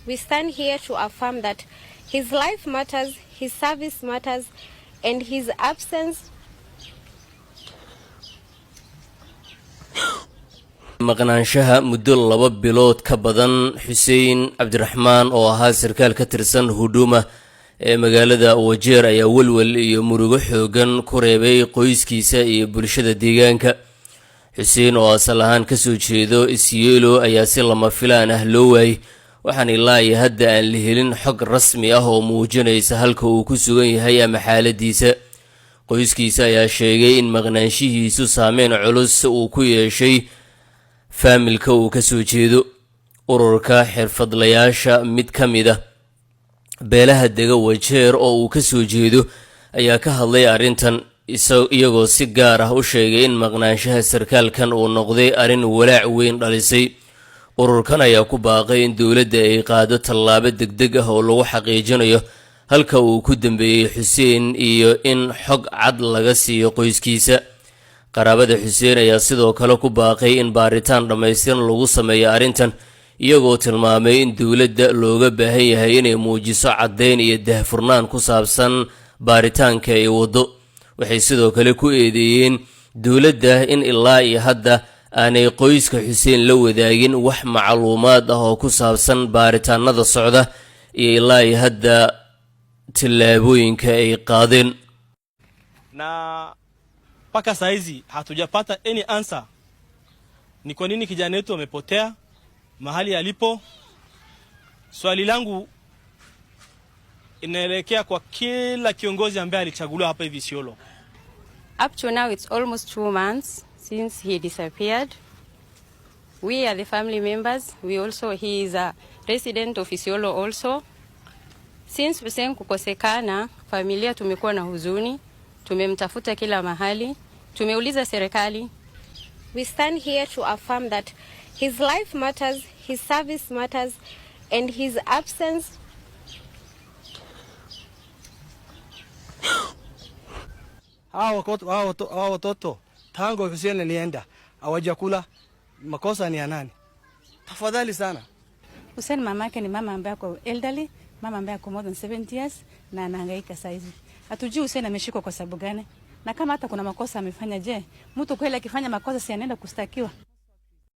We stand here to affirm that his life matters, his service matters, and his absence maqnaanshaha muddo 2 bilood ka badan Xuseen Cabdiraxmaan oo ahaa sarkaal ka tirsan Huduma ee magaalada Wajeer ayaa walwal iyo murugo xoogan ku reebay qoyskiisa iyo bulshada deegaanka. Xuseen oo asal ahaan ka soo jeedo Isiolo ayaa si lama filaan ah loo waayay, waxaan ilaa hadda aan la helin xog rasmi ah oo muujinaysa halka uu ku sugan yahay ama xaaladiisa. Qoyskiisa ayaa sheegay in maqnaanshihiisu saameyn culus uu ku yeeshay faamilka uu ka soo jeedo. Ururka xirfadlayaasha mid ka mid ah beelaha dega Wajeer oo uu ka soo jeedo ayaa ka hadlay arrintan, iyagoo si gaar ah u sheegay in maqnaanshaha sarkaalkan uu noqday arrin walaac weyn dhalisay. Ururkan ayaa ku baaqay in dowladda ay qaado tallaabo degdeg ah oo lagu xaqiijinayo halka uu ku dambeeyay Xuseen iyo in xog cad laga siiyo qoyskiisa. Qaraabada Xuseen ayaa sidoo kale ku baaqay in baaritaan dhammaystiran lagu sameeyo arrintan, iyagoo tilmaamay in dowladda looga baahan yahay inay muujiso caddayn iyo daahfurnaan ku saabsan baaritaanka ay wado. Waxay sidoo kale ku eedeeyeen dowladda in ilaa iyo hadda aanay qoyska Xuseen la wadaagin wax macluumaad ah oo ku saabsan baaritaanada socda iyo ilaa iyo hadda tillaabooyinka ay qaadeen. Mpaka saizi hatujapata any answer ni kwa nini kijana wetu amepotea mahali alipo. Swali langu inaelekea kwa kila kiongozi ambaye alichaguliwa hapa hivi Isiolo. Up to now it's almost 2 months since he disappeared. We are the family members. He is a resident of Isiolo also. Since Hussein kukosekana, familia tumekuwa na huzuni. Tumemtafuta kila mahali. Tumeuliza serikali. We stand here to affirm that his life matters, his service matters, and his absence hao watoto tangu Hussein alienda hawajakula. Makosa ni ya nani? Tafadhali sana. Hussein mamake ni mama ambaye ako elderly, mama ambaye ako more than 70 years na anahangaika saizi. Hatujui Hussein ameshikwa kwa sababu gani. Na kama hata kuna makosa amefanya, je, mtu kweli akifanya makosa si anaenda kustakiwa?